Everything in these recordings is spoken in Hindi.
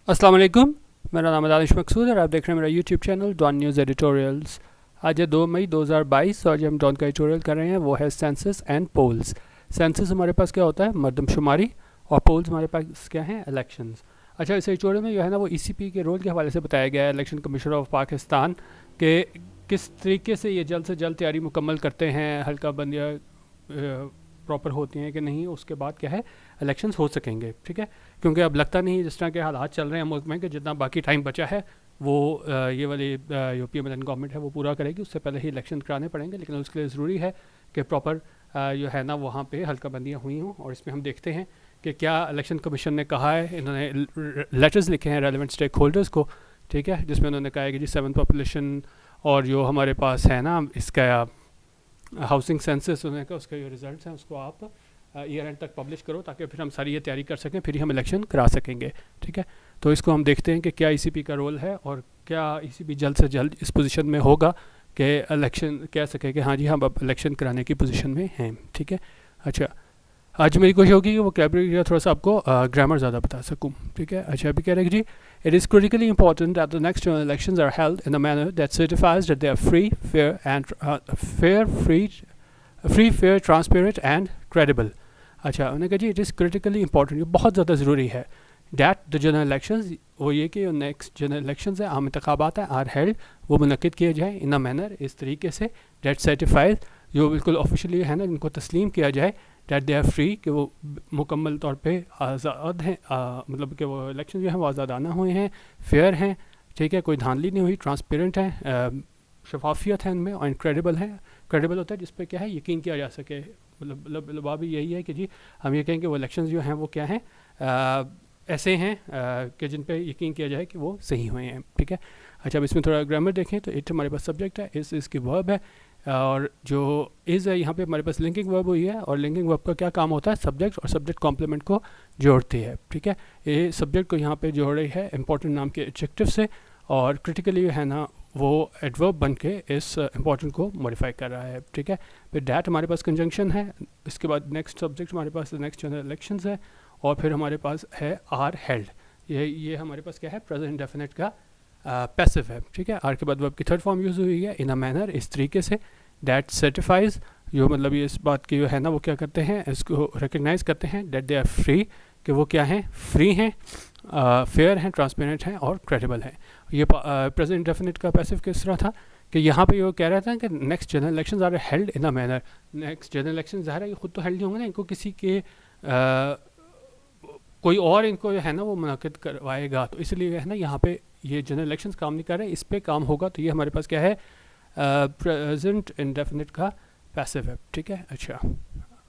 अस्सलाम वालेकुम। मेरा नाम है दानिश मकसूद और आप देख रहे हैं मेरा YouTube channel Dawn News editorials. आज है 2 मई 2022 और जो हम डॉन का एडिटोरियल कर रहे हैं वो है सेंसस एंड पोल्स। सेंसस हमारे पास क्या होता है, मरदमशुमारी, और पोल्स हमारे पास क्या हैं, इलेक्शंस। अच्छा, इस एडिटोरियल में जो है ना वो ECP के रोल के हवाले से बताया गया है, इलेक्शन कमीशन ऑफ पाकिस्तान, के किस तरीके से ये जल्द से जल्द तैयारी मुकम्मल करते हैं, हल्का बंदियाँ प्रॉपर होती हैं कि नहीं, उसके बाद क्या है इलेक्शंस हो सकेंगे। ठीक है, क्योंकि अब लगता नहीं जिस तरह के हालात चल रहे हैं मुल्क में कि जितना बाकी टाइम बचा है वो ये वाली यूपी मदन गवर्नमेंट है वो पूरा करेगी, उससे पहले ही इलेक्शन कराने पड़ेंगे। लेकिन उसके लिए ज़रूरी है कि प्रॉपर जो है ना वहाँ पे हल्का बंदियाँ हुई हों। और इसमें हम देखते हैं कि क्या इलेक्शन कमीशन ने कहा है। इन्होंने लेटर्स लिखे हैं रेलिवेंट स्टेक होल्डर्स को, ठीक है, जिसमें उन्होंने कहा है कि जी 7 पॉपुलेशन और जो हमारे पास है ना इसका हाउसिंग सेंसस, उन्होंने कहा उसका जो रिजल्ट हैं उसको आप ईयर एंड तक पब्लिश करो ताकि फिर हम सारी ये तैयारी कर सकें, फिर ही हम इलेक्शन करा सकेंगे। ठीक है, तो इसको हम देखते हैं कि क्या ECP का रोल है और क्या ECP जल्द से जल्द इस पोजीशन में होगा कि इलेक्शन कह सके कि हाँ जी हम अब इलेक्शन कराने की पोजीशन में हैं। ठीक है, अच्छा, आज मेरी कोशिश होगी कि वो कैबरी थोड़ा सा आपको ग्रामर ज़्यादा बता सकूँ। ठीक है, अच्छा, अभी कह रहे हैं कि जी it is critically important that the next general elections are held in a manner that certifies that they are free fair transparent and credible. अच्छा, उन्होंने कहा जी इट इज़ क्रिटिकली इंपॉर्टेंट, ये बहुत ज़्यादा ज़रूरी है डैट द जनरल इलेक्शंस, वो ये कि नेक्स्ट जनरल इलेक्शंस है, आम इंतखाबात हैं, आर हेल्ड, वो मुनक़िद किए जाए इन अ मैनर, इस तरीके से डैट सर्टिफाइज, जो बिल्कुल ऑफिशियली है ना इनको तस्लीम किया जाए, डैट दे आर फ्री, कि वो मुकम्मल तौर पे आज़ाद हैं, मतलब कि वो इलेक्शन जो हैं वो आज़ादाना हुए हैं, फेयर हैं, ठीक है, कोई धांधली नहीं हुई, ट्रांसपेरेंट हैं, शफाफियत है इनमें, और इनक्रेडिबल है। क्रेडिबल होता है जिस पर क्या है यकीन किया जा सके, मतलब बात भी यही है कि जी हम ये कहें कि वो इलेक्शंस जो हैं वो क्या हैं, ऐसे हैं कि जिन पे यकीन किया जाए कि वो सही हुए हैं। ठीक है, अच्छा, अब इसमें थोड़ा ग्रामर देखें तो इट हमारे पास सब्जेक्ट है, इसकी वर्ब है, और जो इज़ है यहाँ पे हमारे पास लिंकिंग वर्ब हुई है, और लिंकिंग वर्ब का क्या काम होता है, सब्जेक्ट और सब्जेक्ट कॉम्प्लीमेंट को जोड़ती है। ठीक है, ये सब्जेक्ट को यहाँ पे जोड़ रही है इंपॉर्टेंट नाम के एडजेक्टिव से, और क्रिटिकली है ना वो एडवर्ब बन के इस इंपॉर्टेंट को मॉडिफाई कर रहा है। ठीक है, फिर डैट हमारे पास कंजंक्शन है, इसके बाद नेक्स्ट सब्जेक्ट हमारे पास नेक्स्ट जनरल इलेक्शंस है, और फिर हमारे पास है आर हेल्ड, ये हमारे पास क्या है प्रेजेंट डेफिनेट का पैसिव है। ठीक है, आर के बाद वर्ब की थर्ड फॉर्म यूज़ हुई है इन अ मैनर, इस तरीके से, डैट सर्टिफाइज, जो मतलब ये इस बात की जो है ना वो क्या करते हैं, इसको रिकग्नाइज करते हैं, डैट दे आर फ्री, कि वो क्या हैं, फ्री हैं, फेयर हैं, ट्रांसपेरेंट हैं और क्रेडिबल हैं। ये प्रेजेंट डेफिनेट का पैसिव किस तरह था कि यहाँ पे वो कह रहा था कि next general elections are held in a manner, next general election ज़ाहिर है ये खुद तो हेल्ड नहीं होंगे ना, इनको किसी के कोई और इनको है ना वो मुनक़िद करवाएगा, तो इसलिए है ना यहाँ पे ये जनरल इलेक्शंस काम नहीं कर रहे, इस पर काम होगा, तो ये हमारे पास क्या है प्रेजेंट इंडेफिनिट का पैसिव है। ठीक है, अच्छा,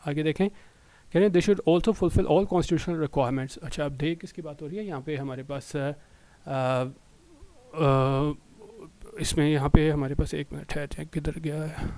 आगे देखें, कह रहे हैं दे should also fulfil all constitutional requirements. अच्छा, अब दे किसकी बात हो रही है, यहाँ पे हमारे पास इसमें यहाँ पे हमारे पास एक मिनट है, किधर गया है,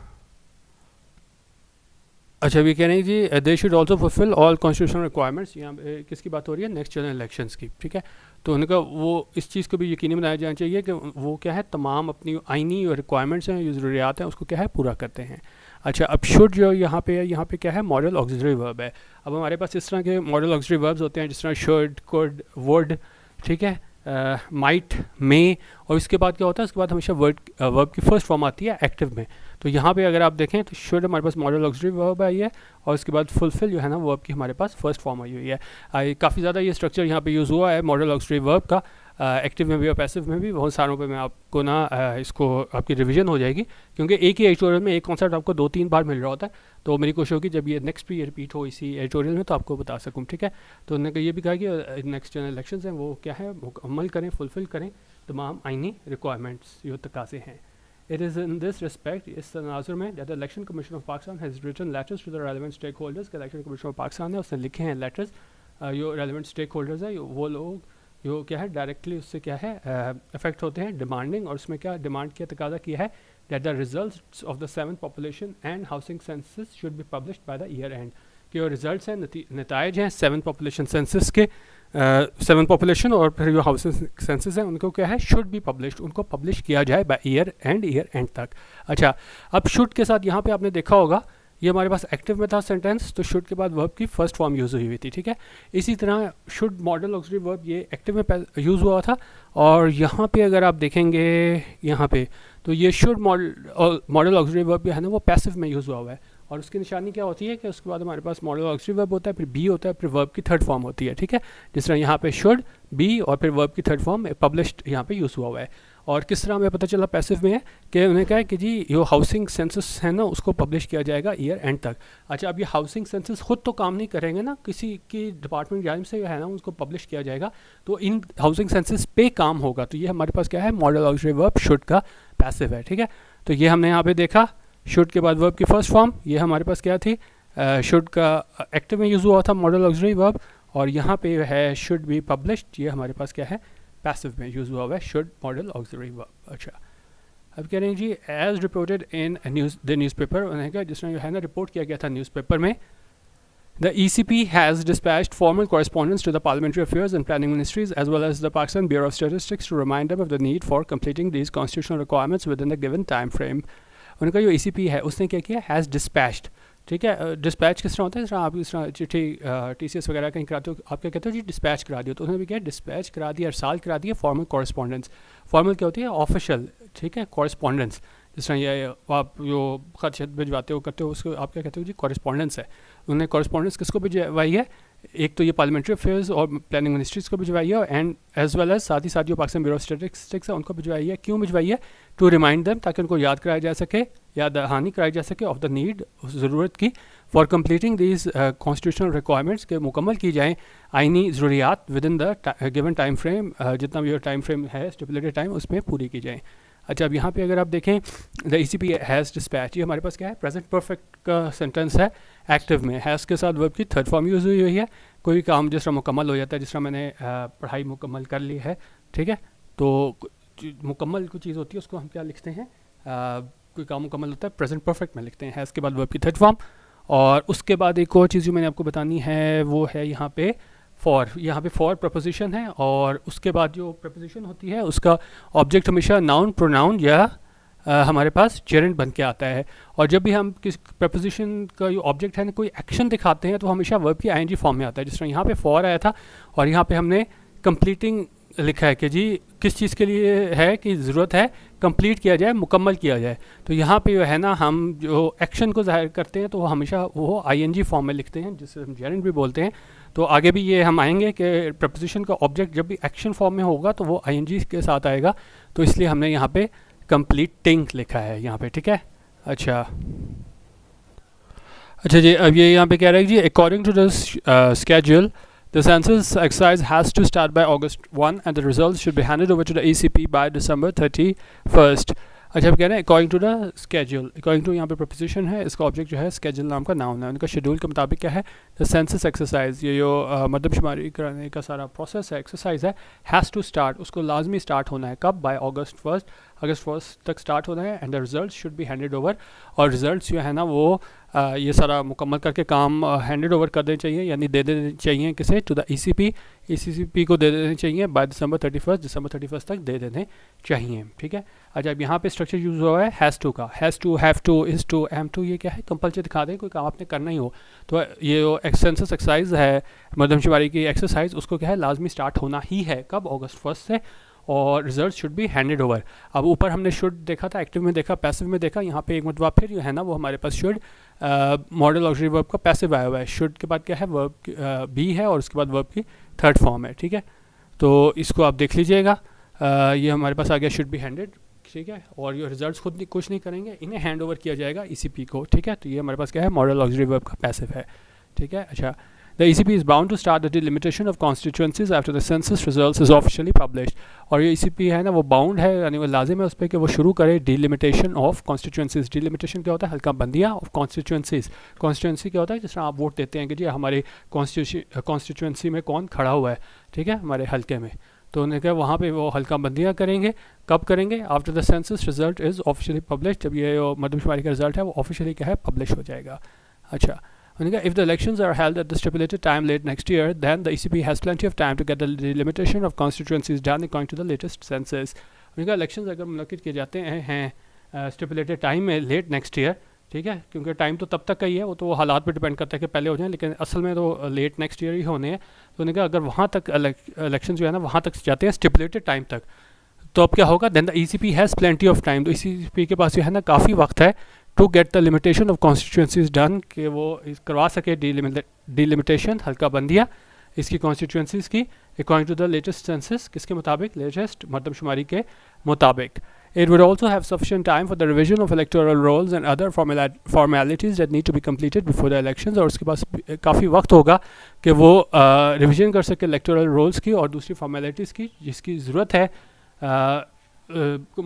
अच्छा, अभी कह रहे हैं जी they should also fulfil all constitutional requirements, यहाँ पे किसकी बात हो रही है, नेक्स्ट जनरल इलेक्शंस की। ठीक है, तो उनका वो इस चीज़ को भी यकीनी बनाया जाना चाहिए कि वो क्या है तमाम अपनी आइनी रिक्वायरमेंट्स हैं, जो ज़रूरियात हैं उसको क्या है पूरा करते हैं। अच्छा, अब शुड जो यहाँ पे क्या है मॉडल ऑक्सिलरी वर्ब है। अब हमारे पास इस तरह के मॉडल ऑक्सिलरी वर्ब्स होते हैं जिस तरह शुड, कुड, वुड, ठीक है, माइट, मे, और इसके बाद क्या होता है, उसके बाद हमेशा वर्ब की फर्स्ट फॉर्म आती है एक्टिव में। तो यहाँ पे अगर आप देखें तो शुड हमारे पास मॉडल ऑक्सिलरी वर्ब आई है, और उसके बाद फुलफिल जो है ना वर्ब की हमारे पास फर्स्ट फॉर्म आई हुई है। काफ़ी ज़्यादा ये स्ट्रक्चर यहाँ पे यूज़ हुआ है मॉडल ऑक्सिलरी वर्ब का, एक्टिव में भी और पैसिव में भी, बहुत सारों पे मैं आपको ना इसको आपकी रिवीजन हो जाएगी, क्योंकि एक ही एडिटोरियल में एक कॉन्सेप्ट आपको 2-3 बार मिल रहा होता है, तो मेरी कोशिश होगी जब ये नेक्स्ट भी रिपीट हो इसी एडिटोरियल में तो आपको बता सकूँ। ठीक है, तो उन्होंने ये भी कहा कि नेक्स्ट जनरल इलेक्शंस हैं वो क्या है मुकम्मल करें, फुलफिल करें तमाम आइनी रिक्वायरमेंट्स जो तकाज़े हैं। It is in this respect, इस तनाजुर में that the Election Commission of Pakistan has written letters to the relevant stakeholders, कि Election Commission of Pakistan है उसने लिखे हैं letters, जो relevant stakeholders है वो लोग जो क्या है डायरेक्टली उससे क्या है अफेक्ट होते हैं, डिमांडिंग, और उसमें क्या डिमांड किया तकाजा किया है that the results of the 7th population and housing census should be published by the year end, कि और रिजल्ट्स हैं नताइज हैं 7 पॉपुलेशन सेंसस के, 7 पॉपुलेशन और फिर जो हाउसिंग सेंसस हैं उनको क्या है शुड बी पब्लिश्ड, उनको पब्लिश किया जाए बाय ईयर एंड तक। अच्छा, अब शुड के साथ यहाँ पे आपने देखा होगा ये हमारे पास एक्टिव में था सेंटेंस, तो शुड के बाद वर्ब की फर्स्ट फॉर्म यूज़ हुई थी, ठीक है। इसी तरह शुड मॉडल ऑक्सिलरी वर्ब ये एक्टिव में यूज़ हुआ था, और यहाँ पे अगर आप देखेंगे यहाँ पे, तो ये शुड मॉडल ऑक्सिलरी वर्ब है ना, वो पैसिव में यूज़ हुआ है। और उसकी निशानी क्या होती है कि उसके बाद हमारे पास मॉडल ऑक्सिलरी वर्ब होता है, फिर बी होता है, फिर वर्ब की थर्ड फॉर्म होती है, ठीक है। जिस तरह यहाँ पे शुड, बी और फिर वर्ब की थर्ड फॉर्म पब्लिश्ड यहाँ पे यूज़ हुआ है। और किस तरह हमें पता चला पैसिव में है कि उन्हें कहा है कि जी जो हाउसिंग सेंसस है ना उसको पब्लिश किया जाएगा ईयर एंड तक। अच्छा, अब ये हाउसिंग सेंसस खुद तो काम नहीं करेंगे ना, किसी की डिपार्टमेंट जानिब से है ना उसको पब्लिश किया जाएगा, तो इन हाउसिंग सेंसस पे काम होगा। तो ये हमारे पास क्या है, मॉडल ऑक्सिलरी वर्ब शुड का पैसिव है, ठीक है। तो ये हमने यहाँ पे देखा, शुड के बाद वर्ब की फर्स्ट फॉर्म, ये हमारे पास क्या थी, शुड का एक्टिव में यूज़ हुआ था मॉडल ऑक्सिलरी वर्ब, और यहाँ पे है शुड बी पब्लिश्ड, ये हमारे पास क्या है, पैसिव में यूज़ हुआ है शुड मॉडल ऑक्सिलरी वर्ब। अच्छा, अब कह रहे हैं जी as reported in the newspaper, उन्हें क्या जिस तरह है ना रिपोर्ट किया गया था न्यूज़पेपर में, The ECP has dispatched formal correspondence to the Parliamentary Affairs and Planning Ministries as well as the Pakistan Bureau of Statistics to remind them of the need for completing these constitutional requirements within the given time frame. उनका जो ECP है उसने क्या किया, हैज़ डिस्पैच्ड, ठीक है। डिस्पैच किस तरह होता है, इस तरह आप इस तरह चिट्ठी TCS वगैरह कहीं कराते हो, आप क्या कहते हो जी डिस्पैच करा दिया, तो उसने भी क्या डिस्पैच करा दिया, अरसाल करा दिया फॉर्मल कॉरेस्पॉन्डेंस। फॉर्मल क्या होती है, ऑफिशियल, ठीक है, कॉरेस्पॉन्डेंस। जिस तरह ये आप जो खत शत भिजवाते हो करते हो उसको आप क्या कहते हो जी कॉरेस्पॉन्डेंस है। उन्होंने कॉरेस्पॉन्डेंस किसको भिजवाई है, एक तो ये पार्लियामेंट्री अफेयर्स और प्लानिंग मिनिस्ट्रीज को भिजवाई है, एंड एज वेल एज साथ ही साथ जो पाकिस्तान ब्यूरो ऑफ स्टैटिस्टिक्स है उनको भिजवाई है। क्यों भिजवाई है, टू रिमाइंड देम, ताकि उनको याद कराया जा सके, याद दहानी कराई जा सके ऑफ द नीड, ज़रूरत की, for completing these constitutional requirements के मुकम्मल की जाएँ आइनी ज़रूरियात within the given time frame, जितना भी टाइम फ्रेम है स्टिपुलेटेड टाइम उसमें पूरी की जाए। अच्छा, अब यहाँ पे अगर आप देखें द ECP हैज़ डिस्पैच, ये हमारे पास क्या है, प्रेजेंट परफेक्ट का सेंटेंस है, एक्टिव में हैज़ के साथ वर्ब की थर्ड फॉर्म यूज़ हुई है। कोई काम जिस तरह मुकम्मल हो जाता है, जिस तरह मैंने पढ़ाई मुकम्मल कर ली है, ठीक है, तो मुकम्मल कोई चीज़ होती है उसको हम क्या लिखते हैं, कोई काम मुकम्मल होता है प्रेजेंट परफेक्ट में लिखते हैं, हैज़ के बाद वर्ब की थर्ड फॉर्म। और उसके बाद एक और चीज़ जो मैंने आपको बतानी है वो है यहाँ पे फॉर, यहाँ पे फॉर प्रपोजिशन है, और उसके बाद जो प्रपोजिशन होती है उसका ऑब्जेक्ट हमेशा नाउन, प्रोनाउन या हमारे पास जेरेंट बन के आता है। और जब भी हम किस प्रपोजिशन का जो ऑब्जेक्ट है ना कोई एक्शन दिखाते हैं तो हमेशा वर्ब की ING फॉर्म में आता है। जिस तरह यहाँ पे फॉर आया था और यहाँ पे हमने कंप्लीटिंग लिखा है कि जी किस चीज़ के लिए है कि ज़रूरत है कंप्लीट किया जाए, मुकम्मल किया जाए। तो यहाँ पे जो है ना हम जो एक्शन को ज़ाहिर करते हैं तो वो हमेशा वो ING फॉर्म में लिखते हैं, जिसे हम जेरेंट भी बोलते हैं। तो आगे भी ये हम आएंगे कि प्रपोजिशन का ऑब्जेक्ट जब भी एक्शन फॉर्म में होगा तो वो ING के साथ आएगा, तो इसलिए हमने यहाँ पे कंप्लीटिंग लिखा है यहाँ पे, ठीक है। अच्छा जी, अब ये यहाँ पे कह रहा है जी according to the schedule the census exercise has to start by August 1 and the results should be handed over to the ECP by December 31st. अच्छा, अब कह रहे हैं according to the schedule, according to यहाँ पे प्रपोजिशन है, इसका ऑब्जेक्ट जो है स्केड्यूल नाम का नाउन है, उनका शेड्यूल के मुताबिक क्या है, द सेंसस एक्सरसाइज, ये जो मरदमशुमारी कराने का सारा प्रोसेस है, एक्सरसाइज है, हैज़ टू स्टार्ट, उसको लाजमी स्टार्ट होना है कब, बाय अगस्त फर्स्ट तक स्टार्ट होना है, and the result should be handed over, और रिजल्ट जो है ना वो ये सारा मुकम्मल करके काम हैंडेड ओवर कर देने चाहिए, यानी दे देने चाहिए किसे, टू द ECP को दे देने चाहिए बाय दिसंबर 31st तक दे देने चाहिए, ठीक है। अच्छा, अब यहाँ पे स्ट्रक्चर यूज़ हुआ है हैज़ टू का, has to, have to, is to, am to, ये क्या है कंपल्सरी दिखा दें, कोई काम आपने करना ही हो तो ये जो सेंसस एक्सरसाइज है मरदमशुमारी की एक्सरसाइज उसको क्या है लाजमी स्टार्ट होना ही है कब, अगस्त 1 से, और result should be handed over. अब ऊपर हमने शुड देखा था, एक्टिव में देखा, पैसिव में देखा, यहाँ पे एक मतलब फिर जो है ना वो हमारे पास शुड मॉडल ऑक्सिलरी वर्ब का पैसिव आया हुआ है, शुड के बाद क्या है वर्ब बी है और उसके बाद वर्ब की थर्ड फॉर्म है, ठीक है। तो इसको आप देख लीजिएगा, ये हमारे पास आ गया शुड बी हैंडेड, ठीक है, और ये रिजल्ट्स खुद कुछ नहीं करेंगे, इन्हें हैंड ओवर किया जाएगा ECP को, ठीक है। तो ये हमारे पास क्या है मॉडल ऑक्सिलरी वर्ब का पैसिव है, ठीक है। अच्छा, The ECP is bound to start the delimitation of constituencies after the census results is officially published. और ये ECP है ना वो बाउंड है, यानी वो लाजिम है उस पर कि वो शुरू करे डिलिमिटेशन ऑफ कॉन्स्टिट्यूंसीज। डिलिमिटेशन क्या होता है, हल्का बंदियाँ ऑफ कॉन्स्टिट्यूंसीज। कॉन्स्टिट्यूंसी क्या होता है, जिस तरह आप वोट देते हैं कि जी हमारे कॉन्स्टिट्यूंसी में कौन खड़ा हुआ है, ठीक है, हमारे हल्के में, तो उन्हें क्या वहाँ पे वो हल्का बंदियाँ करेंगे, कब करेंगे, after the census result is officially publish, जब ये मरदमशुमारी का रिजल्ट है वो ऑफिशियली क्या है पब्लिश हो जाएगा। अच्छा, if the elections are held at the stipulated time late next year, then the ECP has plenty of time to get the delimitation of constituencies done according to the latest census. Elections अगर मुनक्किद किए जाते हैं स्टिपुलेटेड टाइम में लेट नेक्स्ट ईयर, ठीक है, क्योंकि टाइम तो तब तक का ही है, वो तो हालात पे डिपेंड करता है कि पहले हो जाए, लेकिन असल में तो लेट नेक्स्ट ईयर ही होने हैं। तो उन्होंने कहा अगर वहाँ तक इलेक्शन जो है ना वहाँ तक जाते हैं स्टिपुलेटेड टाइम तक, तो अब क्या होगा, then the ECP has plenty of time, तो ईसीपी के पास जो है ना काफ़ी वक्त है to get the limitation of constituencies done, कि वो करवा सके डिलिमिटेशन, हल्का बंदियाँ इसकी कॉन्स्टिट्यूंसीज की, according to the latest census, किसके मुताबिक, लेटेस्ट मरदमशुमारी के मुताबिक। It would also have sufficient time for the revision of electoral rolls and other formalities that need to be completed before the elections, और उसके पास काफ़ी वक्त होगा कि वो रिविजन कर सके इलेक्टोरल रोल्स की और दूसरी फॉर्मेलिटीज़ की जिसकी ज़रूरत है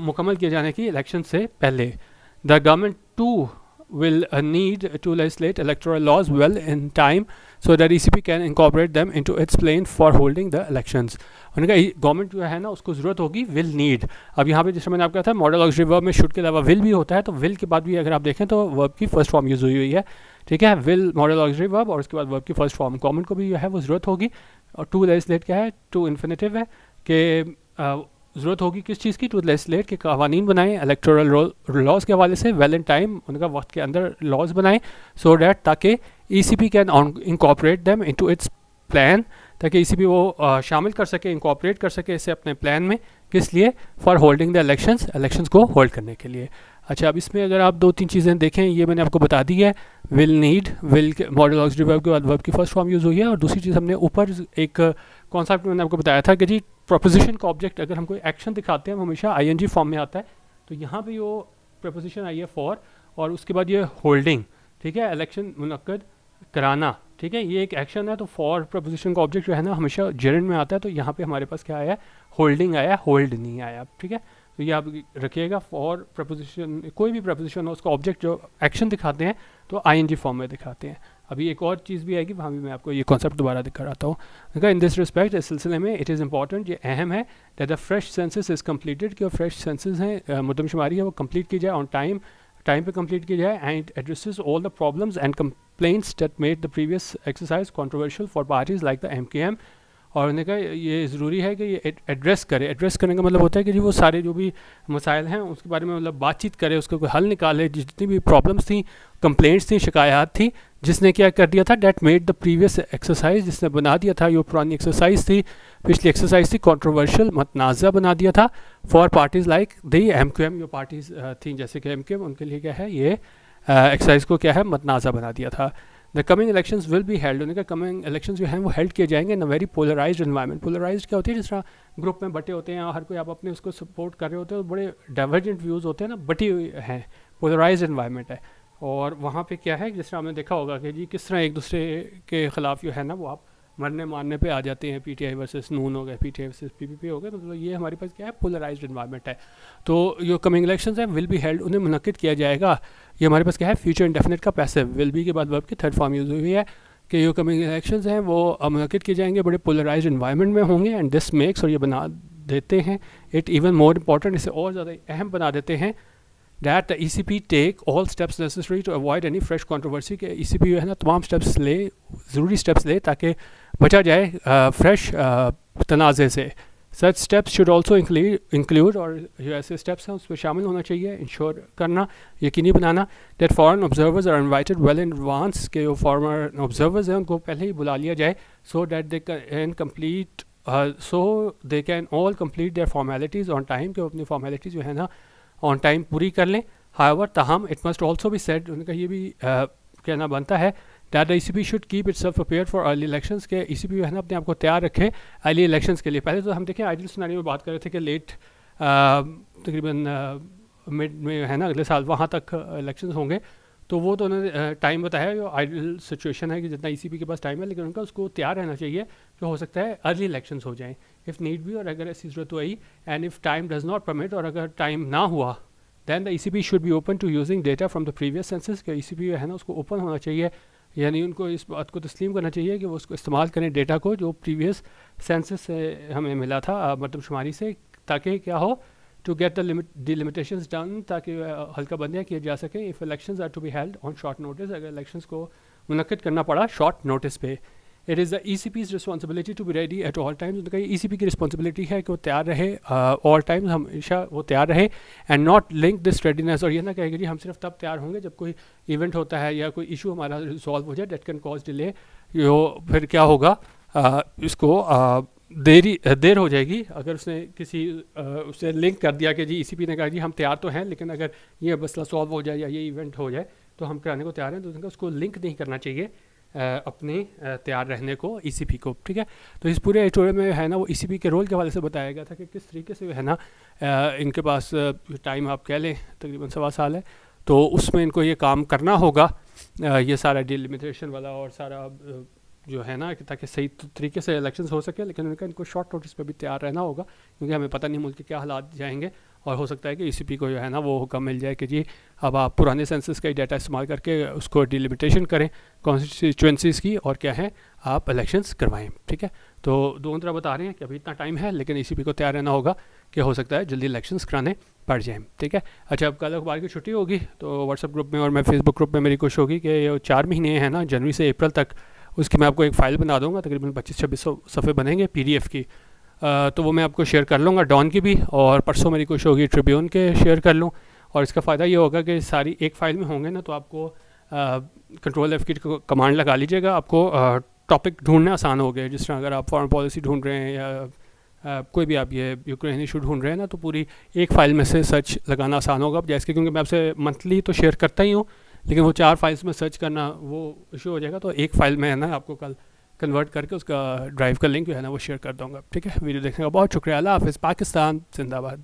मुकम्मल किए जाने की इलेक्शन से पहले। The government too will need to legislate electoral laws well in time so that ECP can incorporate them into its plan for holding the elections। उन्होंने कहा गवर्नमेंट जो है ना उसको ज़रूरत होगी विल नीड। अब यहाँ पे जैसे मैंने आपको कहा था मॉडल ऑक्सिलरी वर्ब में शुड के अलावा विल भी होता है, तो विल के बाद भी अगर आप देखें तो वर्ब की फर्स्ट फॉर्म यूज़ हुई है, ठीक है, विल मॉडल ऑक्सिलरी वर्ब और उसके बाद वर्ब की फर्स्ट फॉर्म। गवर्नमेंट को भी जो है वो ज़रूरत होगी, और टू लेजिस्लेट क्या है, टू इन्फिनेटिव है कि ज़रूरत होगी किस चीज़ की, टू लेजिस्लेट के कवानीन बनाएं इलेक्टोरल लॉज के हवाले से वेल इन टाइम, उनका वक्त के अंदर लॉज बनाएं, सो डैट ताकि ECP can incorporate them into its plan, ताकि ECP वो शामिल कर सके, इनकॉर्पोरेट कर सके इसे अपने प्लान में, किस लिए, फॉर होल्डिंग द इलेक्शंस को होल्ड करने के लिए। अच्छा, अब इसमें अगर आप 2-3 चीज़ें देखें, ये मैंने आपको बता दी है, will need, will model auxiliary verb के बाद वर्ब की फर्स्ट फॉर्म यूज़ हुई है, और दूसरी चीज़ हमने ऊपर एक कॉन्सेप्ट मैंने आपको बताया था कि जी प्रपोजिशन का ऑब्जेक्ट अगर हम कोई एक्शन दिखाते हैं वो हमेशा ING फॉर्म में आता है, तो यहाँ पे वो प्रपोजिशन आई है फॉर, और उसके बाद ये होल्डिंग, ठीक है, इलेक्शन मुनक्कद कराना, ठीक है, ये एक एक्शन है, तो फॉर प्रपोजिशन का ऑब्जेक्ट जो है ना हमेशा जेरेंड में आता है, तो यहाँ पे हमारे पास क्या आया, होल्डिंग आया, होल्ड नहीं आया, ठीक है। तो ये आप रखिएगा, फॉर प्रपोजिशन कोई भी प्रपोजिशन हो उसका ऑब्जेक्ट जो एक्शन दिखाते हैं तो ING फॉर्म में दिखाते हैं। अभी एक और चीज़ भी आएगी, वहाँ भी मैं आपको ये कॉन्सेप्ट दोबारा दिखाता हूँ। देखा, इन दिस रिस्पेक्ट, इस सिलसिले में इट इज़ इंपॉर्टेंट, ये अहम है that the fresh census is completed, कि फ्रेश सेंसस हैं मुर्दमशुमारी है वो कंप्लीट की जाए ऑन टाइम पे कंप्लीट की जाए, and addresses all the problems and complaints that made the previous exercise controversial for parties like the MKM। और उन्होंने कहा ये ज़रूरी है कि ये एड्रेस करे, एड्रेस करने का मतलब होता है कि जी वो सारे जो भी मसाइल हैं उसके बारे में मतलब बातचीत करे, उसका कोई हल निकाले, जितनी भी प्रॉब्लम्स थी, कंप्लेंट्स थी, शिकायत थी, जिसने क्या कर दिया था, that made the previous exercise, जिसने बना दिया था, ये पुरानी एक्सरसाइज थी, पिछली एक्सरसाइज थी, कंट्रोवर्शियल, मतनाज़ा बना दिया था for parties like the MKM, जो पार्टीज़ थी जैसे कि MKM, उनके लिए क्या है, ये एक्सरसाइज को क्या है, मतनाज़ा बना दिया था। The coming elections will be held, उन्होंने कहा कमिंग इलेक्शंस जो हैं वो हेल्ड किए जाएंगे in a very polarised environment. Polarised क्या होती है, जिस तरह ग्रुप में बटे होते हैं, हर कोई आप अपने उसको सपोर्ट कर रहे होते हैं, बड़े डाइवर्जेंट व्यूज़ होते हैं ना, बटी हुई हैं, पोलराइज्ड एनवायरनमेंट है। और वहाँ पे क्या है, जिस तरह आपने देखा होगा कि जी किस तरह एक दूसरे के ख़िलाफ़ जो है ना वो आप मरने मारने पे आ जाते हैं, PTI वर्सेस नून हो गए, PTI वर्सेस PPP हो गए, तो ये हमारे पास क्या है, पोलराइज्ड एनवायरनमेंट है। तो जो कमिंग इलेक्शंस हैं विल बी हेल्ड, उन्हें मुनक्किद किया जाएगा, ये हमारे पास क्या है, फ्यूचर इंडेफिनिट का पैसिव, विल बी के बाद वर्ब की थर्ड फॉर्म यूज़ हुई है कि जो कमिंग इलेक्शंस हैं वो मुनक्किद किए जाएंगे, बड़े पोलराइज्ड एनवायरनमेंट में होंगे, एंड दिस मेक्स, और ये बना देते हैं इट इवन मोर इंपॉर्टेंट, इसे और ज़्यादा अहम बना देते हैं, that the ECP take all steps necessary to avoid any fresh controversy, के ECP जो है ना तमाम स्टेप्स ले, ज़रूरी स्टेप्स ले ताकि बचा जाए फ्रेश तनाज़े से। Such steps should also include, और जो ऐसे स्टेप्स हैं उस पर शामिल होना चाहिए, इंश्योर करना, यकीनी बनाना, that foreign observers are invited well in advance, के जो फॉरेन ऑब्जर्वर्स हैं उनको पहले ही बुला लिया जाए, so that they can complete they can all complete their formalities on time, कि वो अपनी formalities जो है ना ऑन टाइम पूरी कर लें। हाउएवर ताहम इट मस्ट ऑल्सो भी सेड, उनका ये भी कहना बनता है that the ECP should keep itself prepared for early elections, के ECP जो है ना अपने आप को तैयार रखे अर्ली इलेक्शंस के लिए। पहले तो हम देखें आइडियल सिनेरियो में बात कर रहे थे कि लेट तकरीबन मिड में है ना अगले साल वहाँ तक इलेक्शंस होंगे, तो वो तो उन्होंने टाइम बताया, जो आइडियल सिचुएशन है कि जितना ECP के पास टाइम है, लेकिन उनका उसको तैयार रहना चाहिए कि हो सकता है अर्ली इलेक्शंस हो जाएं इफ़ नीड भी, और अगर ऐसी ज़रूरत हुई, and if time does not permit, और अगर टाइम ना हुआ, then the ECP should be open to using data from the previous census, के ECP है ना उसको ओपन होना चाहिए, यानी उनको इस बात को तस्लीम करना चाहिए कि वो उसको इस्तेमाल करें डेटा को जो प्रीवियस सेंसस से हमें मिला था मरदमशुमारी से, ताकि क्या हो, to get the delimitations done, ताकि हल्का बंदियाँ किए जा सकें if elections are to be held on short notice, अगर इलेक्शंस को मुनक्किद करना पड़ा शॉर्ट नोटिस पे। It is the ECP's responsibility to be ready at all times. उनका ECP की रिस्पॉन्सिबिलिटी है कि वो तैयार रहे ऑल टाइम्स, हमेशा वो तैयार रहे, and not link this readiness, और ये ना कहेगा जी हम सिर्फ तब तैयार होंगे जब कोई इवेंट होता है या कोई इशू हमारा रिजॉल्व हो जाए दैट कैन कॉज डिले। यो फिर क्या होगा, इसको देर हो जाएगी अगर उसने किसी उससे लिंक कर दिया कि जी ECP ने कहा जी हम तैयार तो हैं लेकिन अगर ये मसला सॉल्व हो जाए या ये इवेंट हो जाए तो हम कराने को तैयार हैं, तो उनका उसको लिंक नहीं करना चाहिए अपने तैयार रहने को ECP को, ठीक है। तो इस पूरे ट्यूटोरियल में है ना वो ECP के रोल के हवाले से बताया गया था कि किस तरीके से है ना इनके पास टाइम आप कह लें तकरीबन 1.25 साल है, तो उसमें इनको ये काम करना होगा, ये सारा डिलिमिटेशन वाला और सारा जो है ना कि ताकि सही तरीके से इलेक्शंस हो सके, लेकिन उनका इनको शॉर्ट नोटिस पे भी तैयार रहना होगा क्योंकि हमें पता नहीं मुल्क के क्या हालात जाएंगे, और हो सकता है कि ECP को जो है ना वो हुक्म मिल जाए कि जी अब आप पुराने सेंसस का ही डाटा इस्तेमाल करके उसको डिलिमिटेशन करें कॉन्स्टिट्यूंसीज़ की, और क्या है आप इलेक्शंस करवाएं, ठीक है। तो दोनों तरह बता रहे हैं कि अभी इतना टाइम है लेकिन ECP को तैयार रहना होगा कि हो सकता है जल्दी इलेक्शंस कराने पड़ जाएँ, ठीक है। अच्छा, अब कल अखबार की छुट्टी होगी तो व्हाट्सएप ग्रुप में और मैं फेसबुक ग्रुप में मेरी कोशिश होगी कि ये 4 महीने हैं ना जनवरी से अप्रैल तक, उसकी मैं आपको एक फ़ाइल बना दूंगा, तकरीबन 25-26 सफ़े बनेंगे PDF की, तो वो मैं आपको शेयर कर लूँगा डॉन की भी, और परसों मेरी कोशिश होगी ट्रिब्यून के शेयर कर लूँ। और इसका फ़ायदा ये होगा कि सारी एक फ़ाइल में होंगे ना, तो आपको Ctrl+F की कमांड लगा लीजिएगा, आपको टॉपिक ढूंढना आसान हो गया। जिस तरह अगर आप फॉरेन पॉलिसी ढूंढ रहे हैं या कोई भी आप ये यूक्रेन इशू ढूंढ रहे हैं ना, तो पूरी एक फ़ाइल में से सर्च लगाना आसान होगा। जैसे कि क्योंकि मैं आपसे मंथली तो शेयर करता ही हूँ, लेकिन वो 4 फाइल्स में सर्च करना वो इशू हो जाएगा, तो एक फ़ाइल में है ना आपको कल कन्वर्ट करके उसका ड्राइव का लिंक जो है ना वो शेयर कर दूँगा, ठीक है। वीडियो देखने का बहुत शुक्रिया। अल्लाह हाफ़िज़। पाकिस्तान जिंदाबाद।